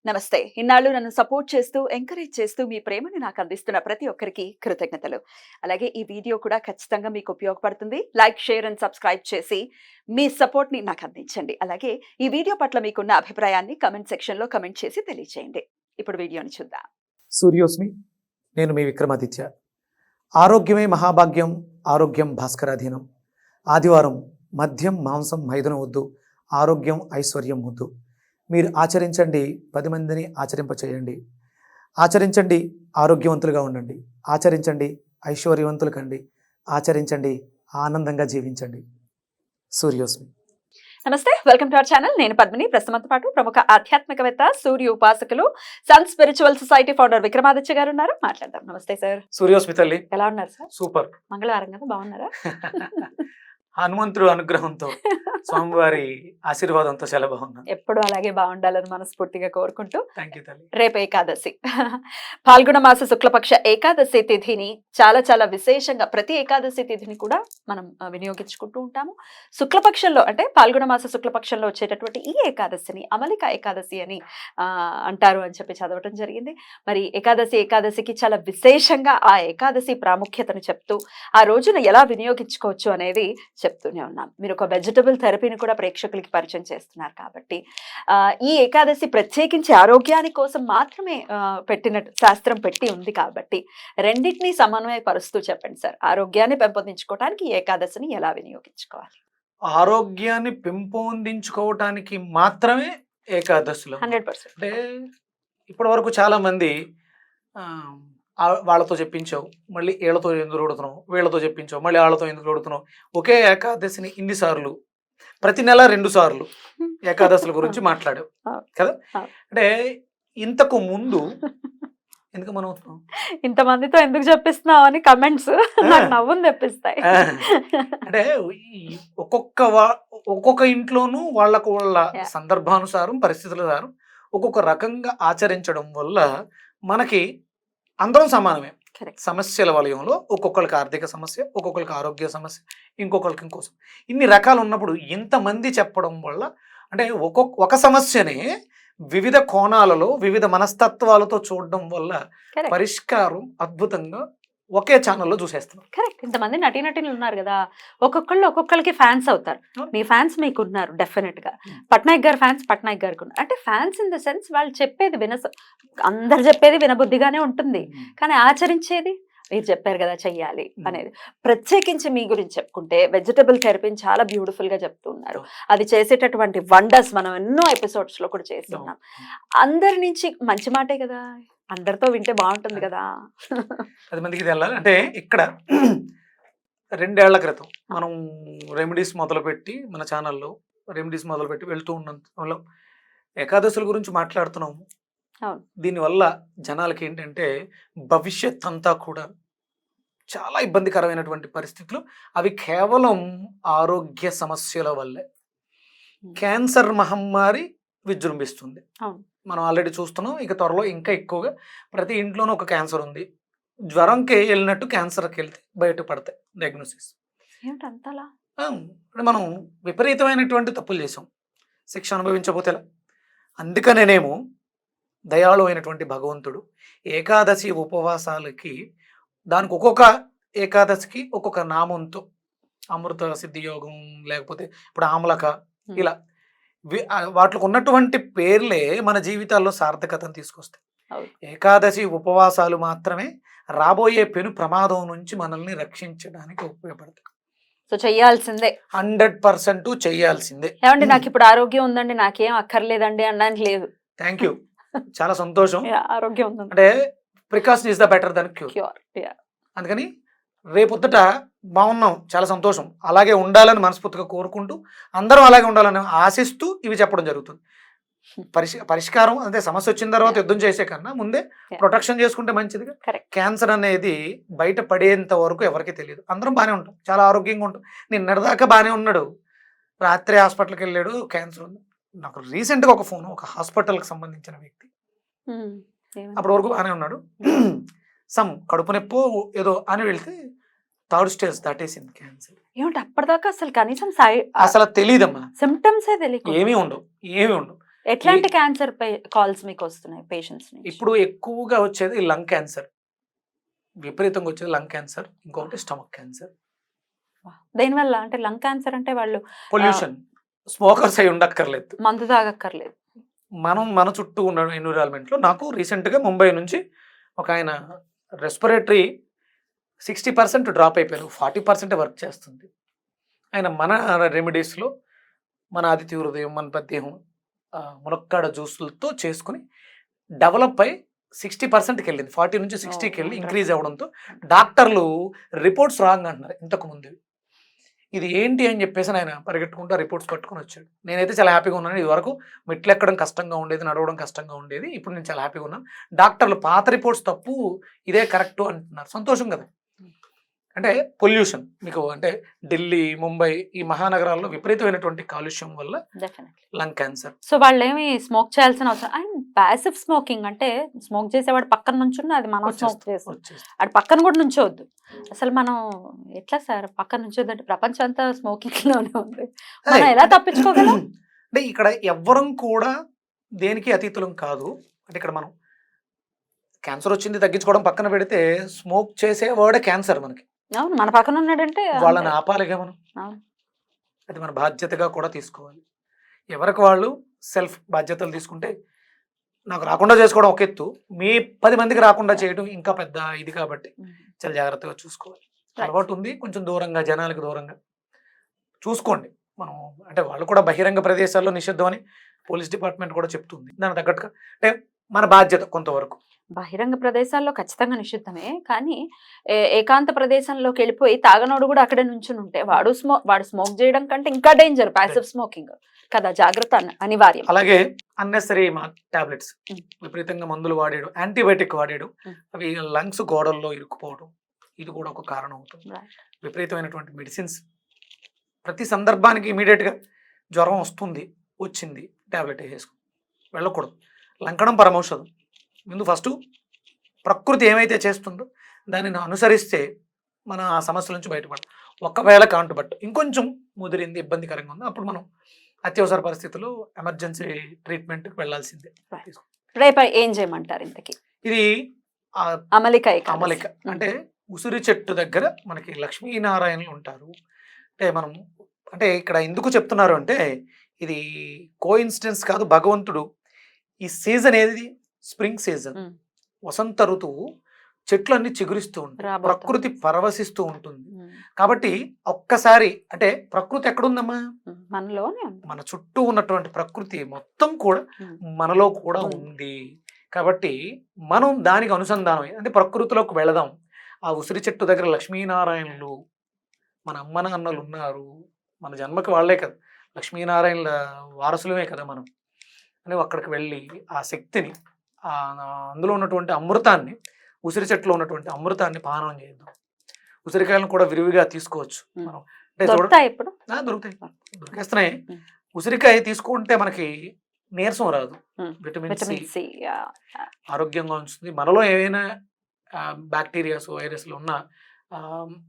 నమస్తే. ఇన్నాళ్ళు నన్ను సపోర్ట్ చేస్తూ, ఎంకరేజ్ చేస్తూ మీ ప్రేమని నాకు అందిస్తున్న ప్రతి ఒక్కరికి కృతజ్ఞతలు. అలాగే ఈ వీడియో కూడా ఖచ్చితంగా మీకు ఉపయోగపడుతుంది. లైక్, షేర్ అండ్ సబ్స్క్రైబ్ చేసి మీ సపోర్ట్‌ని నాకు అందించండి. అలాగే ఈ వీడియో పట్ల మీకున్న అభిప్రాయాన్ని కామెంట్ సెక్షన్‌లో కామెంట్ చేసి తెలియజేయండి. ఇప్పుడు వీడియోని చూద్దాం. సూర్యోస్మి, నేను మీ విక్రమాదిత్య. ఆరోగ్యమే మహాభాగ్యం, ఆరోగ్యం భాస్కరాధీనం. ఆదివారం మద్యం, మాంసం, మైదనం వద్దు, ఆరోగ్యం, ఐశ్వర్యం వద్దు. మీరు ఆచరించండి, 10 మందిని ఆచరింపచేయండి. ఆచరించండి, ఆరోగ్యవంతులుగా ఉండండి. ఆచరించండి, ఐశ్వర్యవంతులు కండి. ఆచరించండి, ఆనందంగా జీవించండి. సూర్యోస్మి. నమస్తే, వెల్కమ్ టు అవర్ ఛానల్. నేను పద్మిని. ప్రస్తుతంతో పాటు ప్రముఖ ఆధ్యాత్మికవేత్త, సూర్య ఉపాసకులు, sun spiritual society founder Vikramaditya garu ఉన్నారు. మాట్లాడదాం. నమస్తే సార్. సూర్యోస్మి తల్లి, ఎలా ఉన్నారు సార్? సూపర్. మంగళవారం కదా, బాగున్నారా? హనుమంతుడు అనుగ్రహంతో, స్వామివారి ఆశీర్వాదంతో చాలా బాగున్నాను. ఎప్పుడు అలాగే బాగుండాలని మనస్ఫూర్తిగా కోరుకుంటూ, థ్యాంక్ యూ తల్లి. రేపు ఏకాదశి, పాల్గొన మాస శుక్లపక్ష ఏకాదశి తిథిని చాలా విశేషంగా ప్రతి ఏకాదశి తిథిని కూడా మనం వినియోగించుకుంటూ ఉంటాము. శుక్లపక్షంలో అంటే పాల్గొన మాస శుక్లపక్షంలో వచ్చేటటువంటి ఈ ఏకాదశిని అమలిక ఏకాదశి అని అంటారు అని చెప్పి చదవటం జరిగింది. మరి ఏకాదశికి చాలా విశేషంగా ఆ ఏకాదశి ప్రాముఖ్యతను చెప్తూ ఆ రోజున ఎలా వినియోగించుకోవచ్చు అనేది చెప్తూనే ఉన్నాం. మీరు ఒక వెజిటబుల్ థెరపీని కూడా ప్రేక్షకులకి పరిచయం చేస్తున్నారు కాబట్టి ఈ ఏకాదశి ప్రత్యేకించి ఆరోగ్యాని కోసం మాత్రమే పెట్టినట్టు శాస్త్రం పెట్టి ఉంది కాబట్టి రెండింటినీ సమన్వయపరుస్తూ చెప్పండి సార్. ఆరోగ్యాన్ని పెంపొందించుకోవడానికి ఈ ఏకాదశిని ఎలా వినియోగించుకోవాలి? ఆరోగ్యాన్ని పెంపొందించుకోవటానికి మాత్రమే ఏకాదశిలో 100%. అంటే ఇప్పటి వరకు చాలా మంది వాళ్ళతో చెప్పించావు, మళ్ళీ వీళ్ళతో ఎందుకు అడుగుతున్నావు, వీళ్ళతో చెప్పించావు, మళ్ళీ వాళ్ళతో ఎందుకు అడుగుతున్నావు. ఒకే ఏకాదశిని ఇన్నిసార్లు, ప్రతి నెల 2 సార్లు ఏకాదశుల గురించి మాట్లాడావు కదా. అంటే ఇంతకు ముందు ఎందుకు మనం ఇంతమందితో ఎందుకు చెప్పిస్తున్నావు అని కమెంట్స్ నాకు నవ్వుని తెప్పిస్తాయి. అంటే ఒక్కొక్క ఇంట్లోనూ వాళ్ళ సందర్భానుసారం, పరిస్థితుల ఒక్కొక్క రకంగా ఆచరించడం వల్ల మనకి అందరం సమానమే. సమస్యల వలయంలో ఒక్కొక్కరికి ఆర్థిక సమస్య, ఒక్కొక్కరికి ఆరోగ్య సమస్య, ఇంకొకరికి ఇంకోసం ఇన్ని రకాలు ఉన్నప్పుడు ఇంతమంది చెప్పడం వల్ల అంటే ఒక సమస్యనే వివిధ కోణాలలో వివిధ మనస్తత్వాలతో చూడడం వల్ల పరిష్కారం అద్భుతంగా ఒకే ఛానల్లో చూసేస్తున్నాం. కరెక్ట్. ఇంతమంది నటీనటులు ఉన్నారు కదా, ఒక్కొక్కరికి ఫ్యాన్స్ అవుతారు. మీ ఫ్యాన్స్ మీకు ఉన్నారు డెఫినెట్ గా. పట్నాయక్ గారు ఫ్యాన్స్ పట్నాయక్ గారికి ఉన్నారు. అంటే ఫ్యాన్స్ ఇన్ ద సెన్స్ వాళ్ళు చెప్పేది అందరు చెప్పేది వినబుద్ధిగానే ఉంటుంది, కానీ ఆచరించేది మీరు చెప్పారు కదా చెయ్యాలి అనేది. ప్రత్యేకించి మీ గురించి చెప్పుకుంటే వెజిటబుల్ థెరపీని చాలా బ్యూటిఫుల్ గా చెప్తూ ఉన్నారు. అది చేసేటటువంటి వండర్స్ మనం ఎన్నో ఎపిసోడ్స్ లో కూడా చేస్తున్నాం. అందరి నుంచి మంచి మాటే కదా, అందరితో వింటే బాగుంటుంది కదా. 10 మందికి వెళ్ళాలి అంటే ఇక్కడ 2 ఏళ్ల క్రితం మనం రెమెడీస్ మొదలుపెట్టి మన ఛానల్లో రెమెడీస్ మొదలుపెట్టి వెళ్తూ ఉన్నందులో ఏకాదశుల గురించి మాట్లాడుతున్నాము. దీనివల్ల జనాలకి ఏంటంటే భవిష్యత్ అంతా కూడా చాలా ఇబ్బందికరమైనటువంటి పరిస్థితులు. అవి కేవలం ఆరోగ్య సమస్యల వల్లే. క్యాన్సర్ మహమ్మారి విజృంభిస్తుంది. మనం ఆల్రెడీ చూస్తున్నాం. ఇక త్వరలో ఇంకా ఎక్కువగా ప్రతి ఇంట్లోనూ ఒక క్యాన్సర్ ఉంది. జ్వరంకి వెళ్ళినట్టు క్యాన్సర్కి వెళ్తే బయటపడతాయి డయాగ్నోసిస్. మనం విపరీతమైనటువంటి తప్పులు చేసాం, శిక్ష అనుభవించబోతే. అందుకనేనేమో దయాళు అయినటువంటి భగవంతుడు ఏకాదశి ఉపవాసాలకి దానికి ఒక్కొక్క ఏకాదశికి ఒక్కొక్క నామంతో అమృత సిద్ధి యోగం, లేకపోతే ఇప్పుడు ఆమలక, ఇలా వాటికి ఉన్నటువంటి పేర్లే మన జీవితాల్లో సార్థకతను తీసుకొస్తాయి. ఏకాదశి ఉపవాసాలు మాత్రమే రాబోయే పెను ప్రమాదం నుంచి మనల్ని రక్షించడానికి ఉపయోగపడతాయి. సో చెయ్యాల్సిందే, 100% చెయ్యాల్సిందే. ఏమండి నాకు ఇప్పుడు ఆరోగ్యం ఉందండి, నాకేం అక్కర్లేదండి అనడానికి లేదు. థ్యాంక్ యూ, చాలా సంతోషం. ఆరోగ్యం ఉంది అంటే precaution is the better than cure. అందుకని రేపొద్దుట బాగున్నాం, చాలా సంతోషం, అలాగే ఉండాలని మనస్ఫూర్తిగా కోరుకుంటూ అందరం అలాగే ఉండాలని ఆశిస్తూ ఇవి చెప్పడం జరుగుతుంది. పరిష్కారం అంటే సమస్య వచ్చిన తర్వాత యుద్ధం చేసే కన్నా ముందే ప్రొటెక్షన్ చేసుకుంటే మంచిదిగా. క్యాన్సర్ అనేది బయట పడేంత వరకు ఎవరికి తెలియదు. అందరం బాగానే ఉంటాం, చాలా ఆరోగ్యంగా ఉంటాం. నిన్నటిదాకా బాగానే ఉన్నాడు, రాత్రి హాస్పిటల్కి వెళ్ళాడు, క్యాన్సర్ ఉంది. నాకు రీసెంట్గా ఒక ఫోన్, ఒక హాస్పిటల్కి సంబంధించిన వ్యక్తి, అప్పటి వరకు బాగానే ఉన్నాడు, కడుపు నొప్పో ఏదో అని వెళ్తే 3rd స్టేజ్ దాటేసింది క్యాన్సర్. ఏమిటి అప్పటిదాకా అసలు కనీసం అసలు తెలియదమ్మా, సిమ్టమ్స్ ఏమీ ఉండవు. ఎట్లాంటి క్యాన్సర్ కాల్స్ మీకు వస్తున్నాయి పేషెంట్స్ నుంచి? ఇప్పుడు ఎక్కువగా వచ్చేది లంగ్ క్యాన్సర్, విపరీతంగా వచ్చేది లంగ్ క్యాన్సర్, ఇంకొకటి స్టమక్ క్యాన్సర్. దేనివల్ల అంటే లంగ్ క్యాన్సర్ అంటే వాళ్ళు పొల్యూషన్, స్మోకర్స్ అయి ఉండక్కర్లేదు, మందు తాగక్కర్లేదు. మన చుట్టూ ఉన్న ఎన్విరాన్మెంట్లో. నాకు రీసెంట్గా ముంబై నుంచి ఒక ఆయన రెస్పిరేటరీ 60% డ్రాప్ అయిపోయారు, 40% వర్క్ చేస్తుంది. ఆయన మన రెమెడీస్లో మన ఆదిత్య హృదయం, మన పద్దేహం, మునక్కాడ జ్యూసులతో చేసుకుని డెవలప్ అయి 60%కి వెళ్ళింది. 40 నుంచి 60కి వెళ్ళి ఇంక్రీజ్ అవ్వడంతో డాక్టర్లు రిపోర్ట్స్ రాంగ్ అంటున్నారు ఇంతకు ముందు. ఇది ఏంటి అని చెప్పేసి ఆయన పరిగెట్టుకుంటూ రిపోర్ట్స్ పట్టుకొని వచ్చాడు. నేనైతే చాలా హ్యాపీగా ఉన్నాను. ఇది వరకు మెట్లు ఎక్కడం కష్టంగా ఉండేది, నడవడం కష్టంగా ఉండేది. ఇప్పుడు నేను చాలా హ్యాపీగా ఉన్నాను. డాక్టర్లు పాత రిపోర్ట్స్ తప్పు, ఇదే కరెక్ట్ అంటున్నారు. సంతోషం కదా. అంటే పొల్యూషన్ మీకు అంటే ఢిల్లీ, ముంబై ఈ మహానగరాల్లో విపరీతమైనటువంటి కాలుష్యం వల్ల లంగ్ క్యాన్సర్. సో వాళ్ళు ఏమి స్మోక్ చేయాల్సిన అవసరం. అండ్ ప్యాసివ్ స్మోకింగ్ అంటే స్మోక్ చేసేవాడు పక్కన నుంచున్నా అది మనం స్మోక్ చేస్తాం, అది పక్కన కూడా నుంచోవద్దు. అసలు మనం ఎట్లా సార్ పక్కన నుంచోద్దు అంటే ప్రపంచం అంతా స్మోకింగ్ లోనే ఉంది, మనం ఎలా తప్పించుకోగలం? అంటే ఇక్కడ ఎవ్వరం కూడా దేనికి అతీతులం కాదు. అంటే ఇక్కడ మనం క్యాన్సర్ వచ్చింది తగ్గించుకోవడం పక్కన పెడితే, స్మోక్ చేసేవాడే క్యాన్సర్ మనకి. అవును, మన పక్కన ఉన్నాడంటే వాళ్ళని ఆపాలిగా మనం. అది మన బాధ్యతగా కూడా తీసుకోవాలి. ఎవరికి వాళ్ళు సెల్ఫ్ బాధ్యతలు తీసుకుంటే, నాకు రాకుండా చేసుకోవడం ఒక ఎత్తు, మీ 10 మందికి రాకుండా చేయడం ఇంకా పెద్ద ఇది. కాబట్టి చాలా జాగ్రత్తగా చూసుకోవాలి. అలవాటు ఉంది కొంచెం దూరంగా, జనాలకు దూరంగా చూసుకోండి. మనం అంటే వాళ్ళు కూడా బహిరంగ ప్రదేశాల్లో నిషిద్ధం అని పోలీస్ డిపార్ట్మెంట్ కూడా చెప్తుంది. దానికి తగ్గట్టుగా అంటే మన బాధ్యత కొంతవరకు. బహిరంగ ప్రదేశాల్లో ఖచ్చితంగా నిషిద్ధమే, కానీ ఏకాంత ప్రదేశంలోకి వెళ్ళిపోయి తాగనోడు కూడా అక్కడే నుంచుని ఉంటే వాడు స్మోక్ చేయడం కంటే ఇంకా డేంజర్ ప్యాసివ్ స్మోకింగ్ కదా. జాగ్రత్త అనివార్యం. అలాగే అన్నెసరీ టాబ్లెట్స్, విపరీతంగా మందులు వాడేయడం, యాంటీబయాటిక్ వాడేయడం, అవి లంగ్స్ గోడల్లో ఇరుక్కుపోవడం, ఇది కూడా ఒక కారణం అవుతుంది. విపరీతమైనటువంటి మెడిసిన్స్ ప్రతి సందర్భానికి ఇమీడియట్గా జ్వరం వచ్చింది టాబ్లెట్ వేసేసుకో, వెళ్ళకూడదు. లంకణం పరమౌషధం. ముందు ఫస్ట్ ప్రకృతి ఏమైతే చేస్తుందో దానిని అనుసరిస్తే మన ఆ సమస్యల నుంచి బయటపడతాం. ఒకవేళ కాంటుబట్టు ఇంకొంచెం ముదిరింది, ఇబ్బందికరంగా ఉంది, అప్పుడు మనం అత్యవసర పరిస్థితుల్లో ఎమర్జెన్సీ ట్రీట్మెంట్కి వెళ్ళాల్సిందే. రేపు ఏం చేయమంటారు ఇంతకీ? ఇది అమలిక అంటే ఉసిరి చెట్టు దగ్గర మనకి లక్ష్మీనారాయణలు ఉంటారు. అంటే మనం అంటే ఇక్కడ ఎందుకు చెప్తున్నారు అంటే, ఇది కోఇన్సిడెన్స్ కాదు. భగవంతుడు ఈ సీజన్ ఏది, స్ప్రింగ్ సీజన్, వసంత ఋతువు, చెట్లు అన్ని చిగురిస్తూ ఉంటాయి, ప్రకృతి పరవశిస్తూ ఉంటుంది. కాబట్టి ఒక్కసారి అంటే ప్రకృతి ఎక్కడుందమ్మా? మనలోనే. మన చుట్టూ ఉన్నటువంటి ప్రకృతి మొత్తం కూడా మనలో కూడా ఉంది. కాబట్టి మనం దానికి అనుసంధానం అంటే ప్రకృతిలోకి వెళదాం. ఆ ఉసిరి చెట్టు దగ్గర లక్ష్మీనారాయణులు మన అమ్మ నాన్నలు ఉన్నారు, మన జన్మకి వాళ్ళే కదా, లక్ష్మీనారాయణల వారసులమే కదా మనం అని అక్కడికి వెళ్ళి ఆ శక్తిని, అందులో ఉన్నటువంటి అమృతాన్ని, ఉసిరి చెట్టులో ఉన్నటువంటి అమృతాన్ని పానం చేద్దాం. ఉసిరికాయలను కూడా విరివిగా తీసుకోవచ్చు మనం. అంటే దొరికేస్తున్నాయి. ఉసిరికాయ తీసుకుంటే మనకి నీరసం రాదు, విటమిన్ సి ఆరోగ్యంగా ఉంచుతుంది. మనలో ఏమైనా బ్యాక్టీరియాస్, వైరస్లు ఉన్న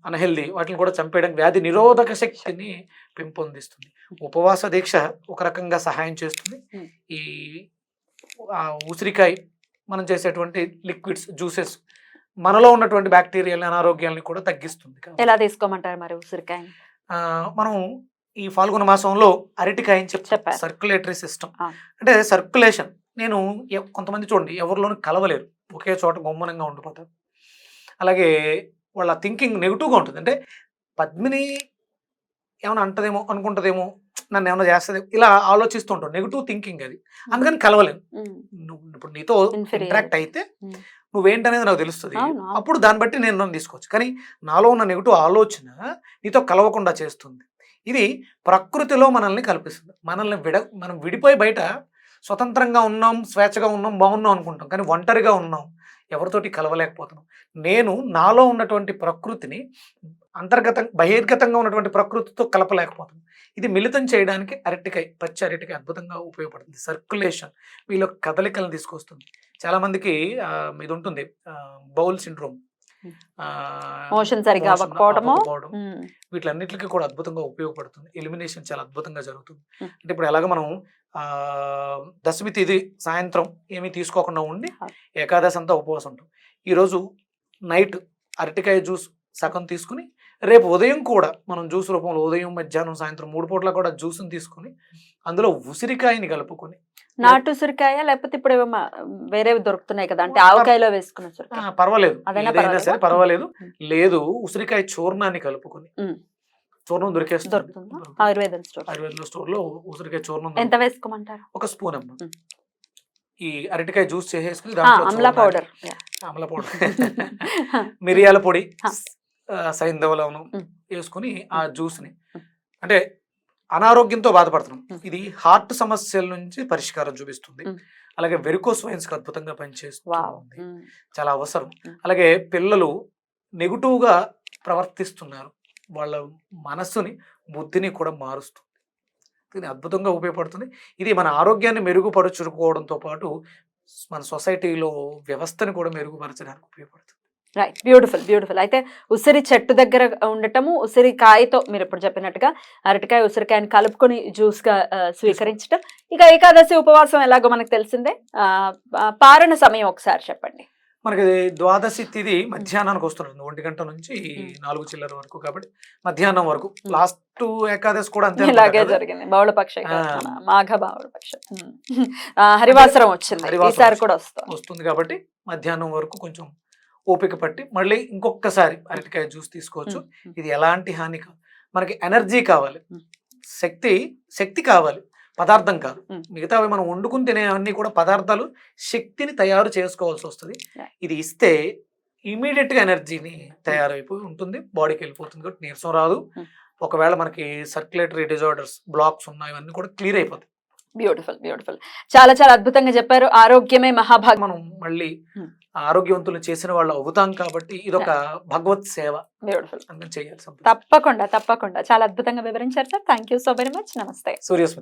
అన్హెల్దీ వాటిని కూడా చంపేయడానికి, వ్యాధి నిరోధక శక్తిని పెంపొందిస్తుంది. ఉపవాస దీక్ష ఒక రకంగా సహాయం చేస్తుంది. ఈ ఉసిరికాయ మనం చేసేటువంటి లిక్విడ్స్, జ్యూసెస్ మనలో ఉన్నటువంటి బ్యాక్టీరియాలని, అనారోగ్యాలని కూడా తగ్గిస్తుంది. ఎలా తీసుకోమంటారు మరి ఉసిరికాయ? మనం ఈ ఫాల్గుణ మాసంలో అరటికాయ అని చెప్పారు. సర్క్యులేటరీ సిస్టమ్ అంటే సర్క్యులేషన్. నేను కొంతమంది చూడండి ఎవరిలోనూ కలవలేరు, ఒకే చోట గొమ్మనంగా ఉండిపోతారు. అలాగే వాళ్ళ థింకింగ్ నెగిటివ్గా ఉంటుంది. అంటే పద్మిని ఏమైనా అంటదేమో, అనుకుంటుందేమో, నన్ను ఏమైనా చేస్తుంది, ఇలా ఆలోచిస్తూ ఉంటాం. నెగిటివ్ థింకింగ్ అది. అందుకని కలవలేను. ఇప్పుడు నీతో ఇంటరాక్ట్ అయితే నువ్వేంటనేది నాకు తెలుస్తుంది. అప్పుడు దాన్ని బట్టి నేను నన్ను తీసుకోవచ్చు. కానీ నాలో ఉన్న నెగిటివ్ ఆలోచన నీతో కలవకుండా చేస్తుంది. ఇది ప్రకృతిలో మనల్ని కల్పిస్తుంది. మనం విడిపోయి బయట స్వతంత్రంగా ఉన్నాం, స్వేచ్ఛగా ఉన్నాం, బాగున్నాం అనుకుంటాం. కానీ ఒంటరిగా ఉన్నాం, ఎవరితోటి కలవలేకపోతున్నాం. నేను నాలో ఉన్నటువంటి ప్రకృతిని బహిర్గతంగా ఉన్నటువంటి ప్రకృతితో కలపలేకపోతున్నాను. ఇది మిళితం చేయడానికి అరటికాయ, పచ్చి అరటికాయ అద్భుతంగా ఉపయోగపడుతుంది. సర్క్యులేషన్, వీళ్ళ కదలికలను తీసుకొస్తుంది. చాలా మందికి ఇది ఉంటుంది, బౌల్ సిండ్రోమ్, మోషన్ సరిగా అవ్వకపోవడము, వీటిలన్నిటికీ కూడా అద్భుతంగా ఉపయోగపడుతుంది. ఎలిమినేషన్ చాలా అద్భుతంగా జరుగుతుంది. అంటే ఇప్పుడు ఎలాగ మనం దశమి తిథి సాయంత్రం ఏమీ తీసుకోకుండా ఉండి అవును. ఏకాదశి అంతా ఉపవాసం ఉంటాం. ఈరోజు నైట్ అరటికాయ జ్యూస్ సగం తీసుకుని రేపు ఉదయం కూడా మనం జ్యూస్ రూపంలో ఉదయం మధ్యాహ్నం సాయంత్రం 3 పూట్ల కూడా జ్యూస్ని తీసుకుని అందులో ఉసిరికాయని కలుపుకొని నాటు ఉసిరికాయ లేకపోతే ఇప్పుడు ఏమో వేరేవి దొరుకుతున్నాయి కదా, అంటే ఆవకాయలో వేసుకున్న ఉసిరికాయ పర్వాలేదు, అదైనా ఏదైనా సరే పర్వాలేదు. ఉమ్. లేదు ఉసిరికాయ చూర్ణాన్ని కలుపుకొని ఉమ్. చూర్ణం దొరికేస్తుంది దొరుకుతుందా ఆయుర్వేదం స్టోర్? ఆయుర్వేద స్టోర్ లో ఉసిరికాయ చూర్ణం ఎంత వేసుకోమంటారు? ఒక స్పూన్ అమ్మ. ఉమ్. ఈ అరటికాయ జ్యూస్ చేసేసుకుని అమలా పౌడర్, అమల పౌడర్ మిరియాల పొడి, ఆ. సైంధవ లవణం ఉమ్. వేసుకుని ఆ జ్యూస్ ని, అంటే అనారోగ్యంతో బాధపడుతున్నాం, ఇది హార్ట్ సమస్యల నుంచి పరిష్కారం చూపిస్తుంది. ఉమ్. అలాగే వెరికోస్ వైన్స్ కి అద్భుతంగా పనిచేస్తుంది, వావ్. చాలా అవసరం. ఉమ్. అలాగే పిల్లలు నెగిటివ్ గా ప్రవర్తిస్తున్నారు, వాళ్ళ మనస్సుని బుద్ధిని కూడా మారుస్తుంది, ఇది అద్భుతంగా ఉపయోగపడుతుంది. ఇది మన ఆరోగ్యాన్ని మెరుగుపరుచుకోవడంతో పాటు మన సొసైటీలో వ్యవస్థని కూడా మెరుగుపరచడానికి ఉపయోగపడుతుంది. Right, beautiful beautiful. అయితే ఉసిరి చెట్టు దగ్గర ఉండటము, ఉసిరికాయతో మీరు ఇప్పుడు చెప్పినట్టుగా అరటికాయ ఉసిరికాయని కలుపుకొని జ్యూస్ గా స్వీకరించడం. ఇక ఏకాదశి ఉపవాసం ఎలాగో మనకు తెలిసిందే. పారణ సమయం ఒకసారి చెప్పండి. మనకి ద్వాదశి తిథి మధ్యాహ్నానికి వస్తుంది, 1 గంట నుంచి 4 చిల్లర వరకు, కాబట్టి మధ్యాహ్నం వరకు. లాస్ట్ ఏకాదశి కూడా అంతే ఇలాగే జరిగింది, బహుళపక్ష మాఘ బహుళపక్ష హరివాసరం వచ్చింది, ఈసారి కూడా వస్తుంది. కాబట్టి మధ్యాహ్నం వరకు కొంచెం ఓపిక పట్టి మళ్ళీ ఇంకొకసారి అరటికాయ జ్యూస్ తీసుకోవచ్చు. ఇది ఎలాంటి హాని కాదు, మనకి ఎనర్జీ కావాలి, శక్తి కావాలి, పదార్థం కాదు. మిగతావి మనం వండుకుని తినేవన్నీ కూడా పదార్థాలు, శక్తిని తయారు చేసుకోవాల్సి వస్తుంది. ఇది ఇస్తే ఇమీడియట్ గా ఎనర్జీని తయారైపోయి ఉంటుంది, బాడీకి వెళ్ళిపోతుంది, కాబట్టి నీరసం రాదు. ఒకవేళ మనకి సర్క్యులేటరీ డిజార్డర్స్, బ్లాక్స్ ఉన్నాయి, ఇవన్నీ కూడా క్లియర్ అయిపోతాయి. బ్యూటిఫుల్ బ్యూటిఫుల్, చాలా చాలా అద్భుతంగా చెప్పారు. ఆరోగ్యమే మహాభాగ్యం. మనం మళ్ళీ ఆరోగ్యవంతులు చేసిన వాళ్ళు అవుతాం, కాబట్టి ఇదొక భగవత్ సేవ. బ్యూటిఫుల్, చేయాలి. తప్పకుండా తప్పకుండా చాలా అద్భుతంగా వివరించారు sir. Thank you so very much. నమస్తే. సూర్యస్మృతి.